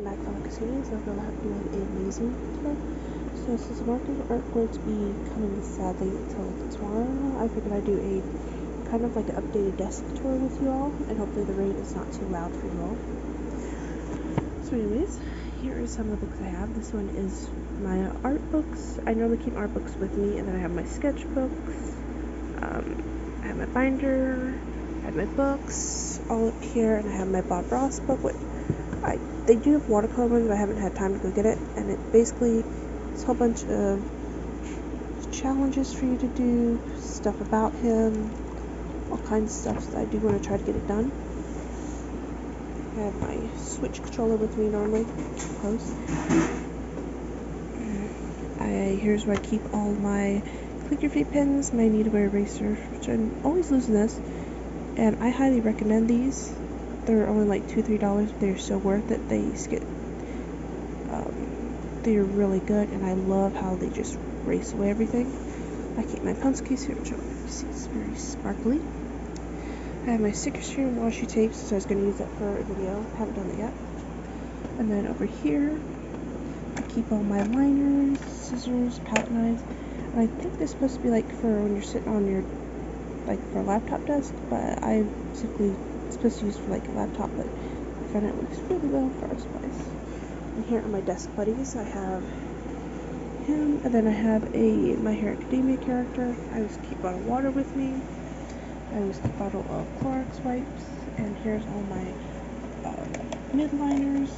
welcome back, fellow Cassidians. I hope you're having an amazing today. So since the markers aren't going to be coming sadly until tomorrow, I figured I'd do a kind of like an updated desk tour with you all, and hopefully the rain is not too loud for you all. So anyways, here are some of the books I have. This one is my art books. I normally keep art books with me, and then I have my sketchbooks. I have my binder, I have my books all up here, and I have my Bob Ross book. They do have watercolor ones, but I haven't had time to go get it. And it basically is a whole bunch of challenges for you to do, stuff about him, all kinds of stuff. So I do want to try to get it done. I have my Switch controller with me normally, close. Here's where I keep all my calligraphy pens, my needlewear eraser, which I'm always losing this. And I highly recommend these. They're only like $2-3, but they're so worth it. They're really good, and I love how they just erase away everything. I keep my pencil case here, which you see is very sparkly. I have my sticker sheet and washi tape, so I was going to use that for a video. Haven't done it yet. And then over here, I keep all my liners, scissors, palette knives. And I think this is supposed to be like for when you're sitting on your, like for a laptop desk, but I typically it's supposed to use for like a laptop, but I found it works really well for our supplies. And here are my desk buddies. I have him, and then I have a My Hero Academia character. I always keep a bottle of water with me. I always keep a bottle of Clorox wipes, and here's all my midliners,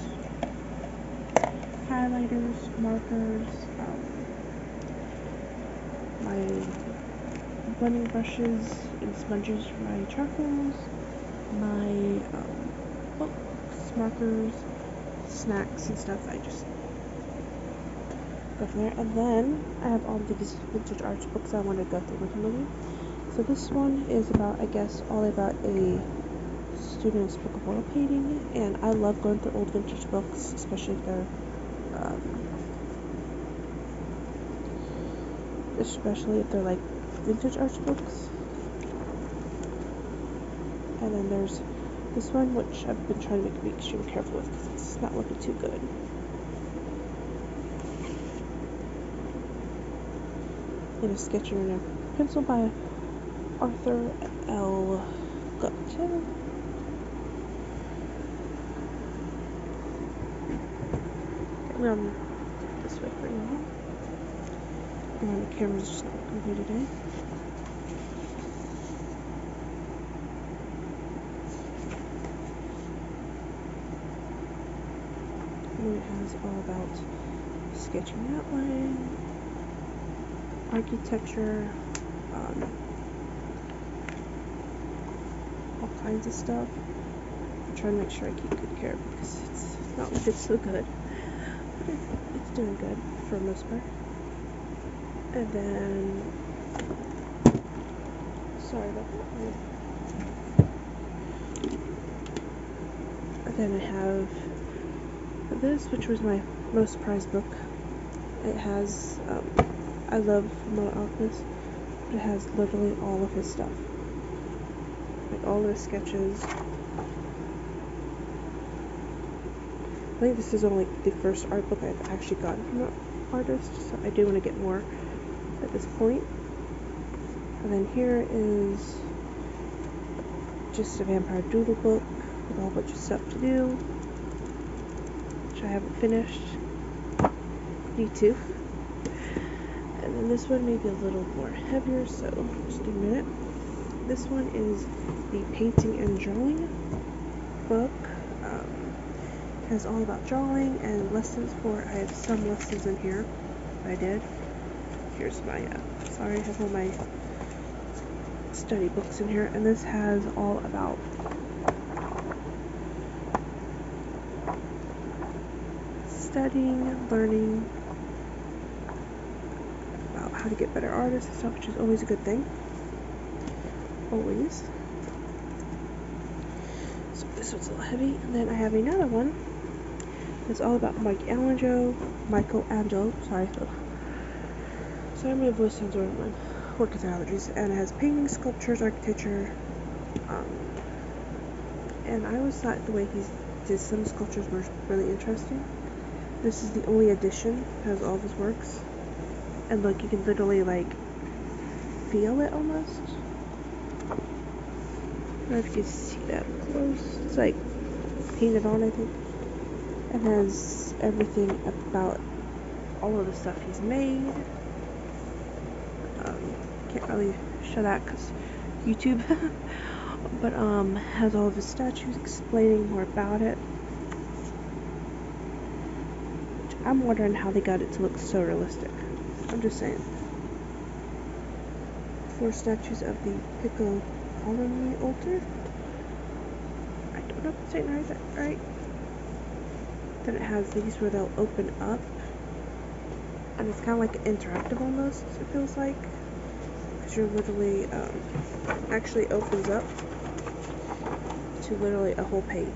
highlighters, markers, my blending brushes and sponges for my charcoals, my books, markers, snacks and stuff. I just go from there. And then I have all these vintage art books I want to go through with you. So this one is about, I guess, all about a student's book of oil painting, and I love going through old vintage books, especially if they're like vintage art books. And then there's this one, which I've been trying to be extremely careful with because it's not looking too good. It is Sketching in a Pencil by Arthur L. Gupta. Around this way for you. And the camera's just not working here today. And it has all about sketching outline, architecture, all kinds of stuff. I'm trying to make sure I keep good care of it because it's not looking so good, but it's doing good for the most part. And then, sorry about that. And then I have this, which was my most prized book. It has, I love Fullmetal Alchemist. It has literally all of his stuff. Like all of his sketches. I think this is only the first art book I've actually gotten from an artist, so I do want to get more at this point. And then here is just a vampire doodle book with a whole bunch of stuff to do, which I haven't finished. Need to. And then this one may be a little more heavier, so just a minute. This one is the painting and drawing book. It has all about drawing and lessons for. I have some lessons in here I did. Here's my, sorry, I have all my study books in here, and this has all about studying, learning about how to get better artists and stuff, which is always a good thing. Always. So this one's a little heavy. And then I have another one that's all about Michelangelo. Sorry, my voice sounds weird. My work with allergies. And it has painting, sculptures, architecture. And I always thought the way he's some sculptures were really interesting. This is the only edition, has all of his works. And like, you can literally like feel it almost. I don't know if you can see that close. It's like painted on, I think. It has everything about all of the stuff he's made. Can't really show that because YouTube. But has all of his statues explaining more about it. I'm wondering how they got it to look so realistic. I'm just saying. 4 statues of the Piccolo Colony altar. I don't know if I'm saying that right. Then it has these where they'll open up. And it's kind of like interactive almost, it feels like. Because you're literally, actually opens up to literally a whole page.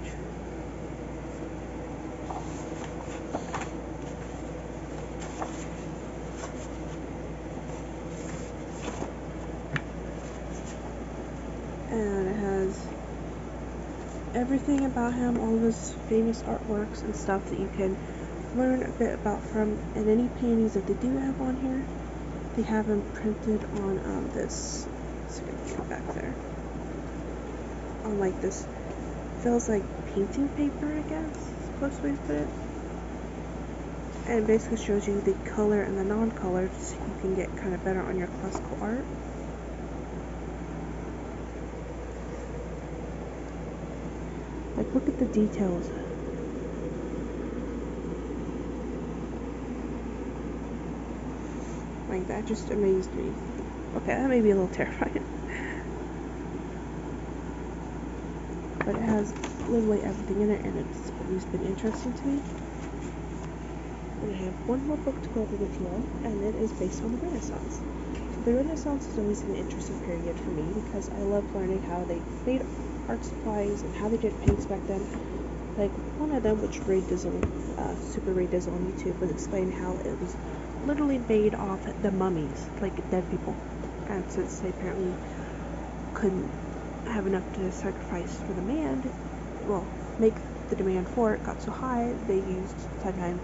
And it has everything about him, all of his famous artworks and stuff that you can learn a bit about from. And any paintings that they do have on here, they have them printed on this signature back there. On like this, feels like painting paper, I guess, is the close way to put it. And it basically shows you the color and the non-color so you can get kind of better on your classical art. Like, look at the details. Like, that just amazed me. Okay, that may be a little terrifying. But it has literally everything in it, and it's always been interesting to me. And I have one more book to go over with you all, and it is based on the Renaissance. The Renaissance is always an interesting period for me because I love learning how they made art supplies and how they did paints back then. Like, one of them, which Ray Dizzle, Super Ray Dizzle on YouTube, was explaining how it was literally made off the mummies, like dead people. And since they apparently couldn't have enough to sacrifice for the demand, well, make the demand for it got so high, they used sometimes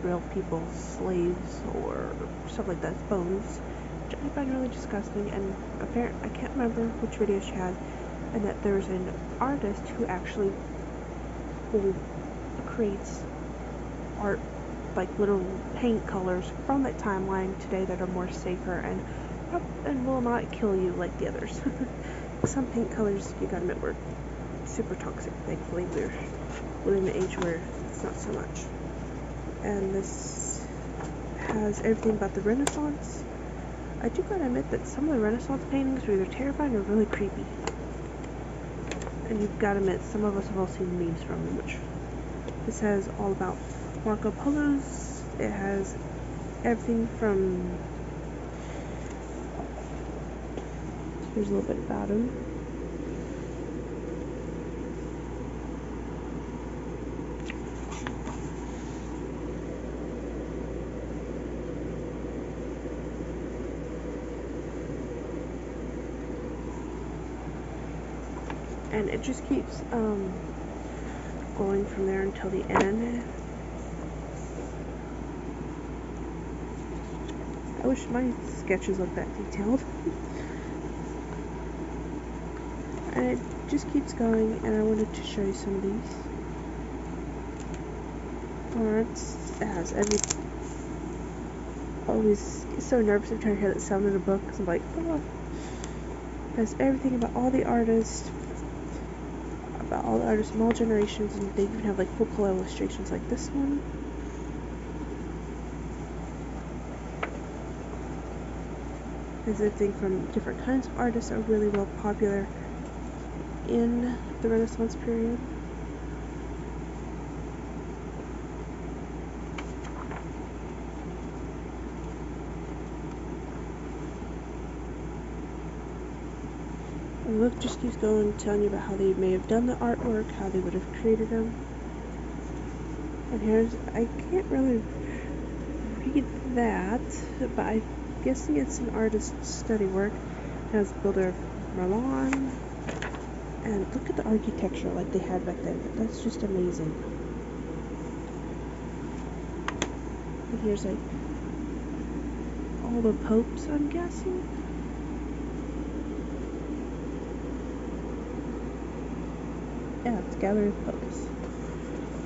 real people, slaves, or stuff like that, bones, which I find really disgusting. And apparently, I can't remember which video she had, and that there's an artist who actually creates art, like little paint colors from that timeline today that are more safer and will not kill you like the others. Some paint colors, you gotta admit, were super toxic. Thankfully, we're living in an age where it's not so much. And this has everything about the Renaissance. I do gotta admit that some of the Renaissance paintings are either terrifying or really creepy. And you've gotta admit, some of us have all seen memes from them, which this has all about Marco Polo's. It has everything from, here's a little bit about him. And it just keeps going from there until the end. I wish my sketches looked that detailed. And it just keeps going, and I wanted to show you some of these. Florence, it has everything. Always so nervous every time I hear that sound in a book, because I'm like, oh. It has everything about all the artists, from all generations, and they even have like full color illustrations like this one. There's everything from different kinds of artists that are really well popular in the Renaissance period. And the book just keeps going, telling you about how they may have done the artwork, how they would have created them. And here's, I can't really read that, but I'm guessing it's an artist's study work. It has Builder of Milan, And look at the architecture like they had back then. That's just amazing. And here's like all the popes, I'm guessing. Yeah, it's Gallery of Popes.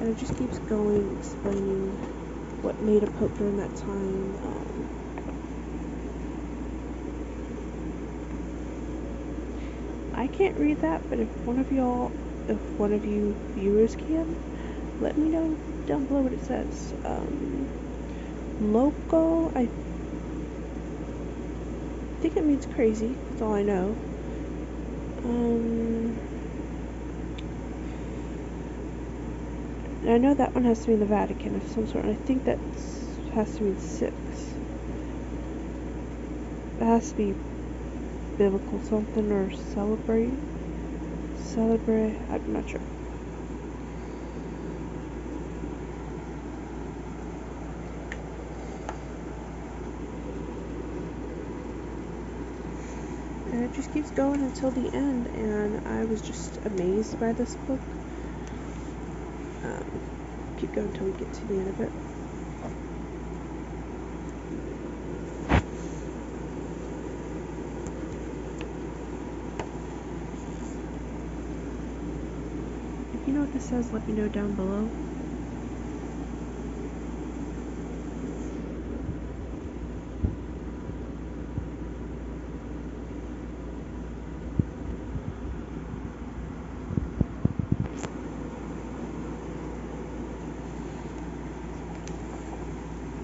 And it just keeps going, explaining what made a pope during that time. I can't read that, but if one of you viewers can, let me know down below what it says. Loco, I think it means crazy. That's all I know. I know that one has to be in the Vatican of some sort, and I think that has to mean 6. It has to be biblical something, or celebrate, I'm not sure. And it just keeps going until the end, and I was just amazed by this book. Keep going until we get to the end of it. If you know what this says, let me know down below.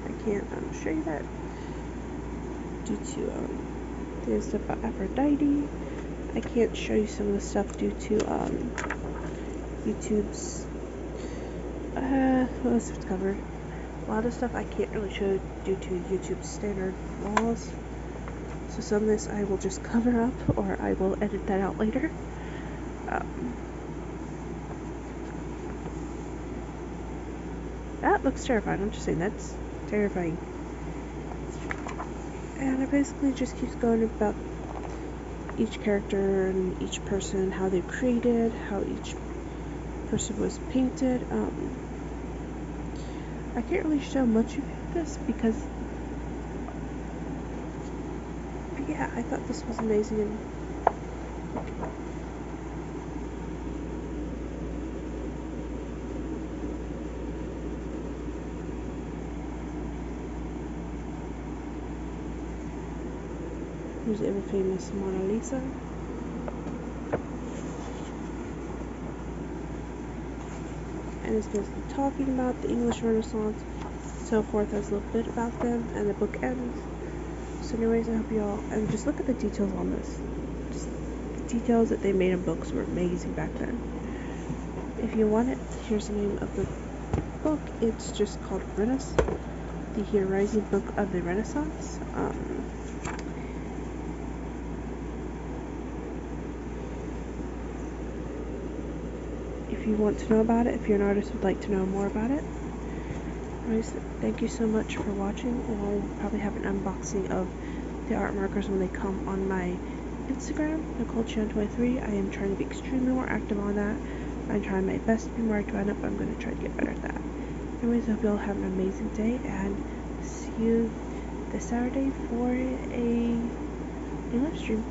I can't show you that due to the stuff about Aphrodite. I can't show you some of the stuff due to YouTube's what else it's covered. A lot of stuff I can't really show due to YouTube's standard laws. So some of this I will just cover up, or I will edit that out later. That looks terrifying. I'm just saying, that's terrifying. And it basically just keeps going about each character and each person, how they're created, how each person was painted. I can't really show much of this because, yeah, I thought this was amazing. Here's the ever famous Mona Lisa. And it's basically talking about the English Renaissance, so forth, as a little bit about them, and the book ends. So anyways, I hope y'all, and just look at the details on this. Just the details that they made in books were amazing back then. If you want it, here's the name of the book. It's just called The Rising Book of the Renaissance. If you want to know about it, if you're an artist would like to know more about it. Anyways, thank you so much for watching, and I'll probably have an unboxing of the art markers when they come on my Instagram, NicoleChan23. I am trying to be extremely more active on that. I'm trying my best to be more active on it, but I'm going to try to get better at that. Anyways, I hope you all have an amazing day, and see you this Saturday for a live stream.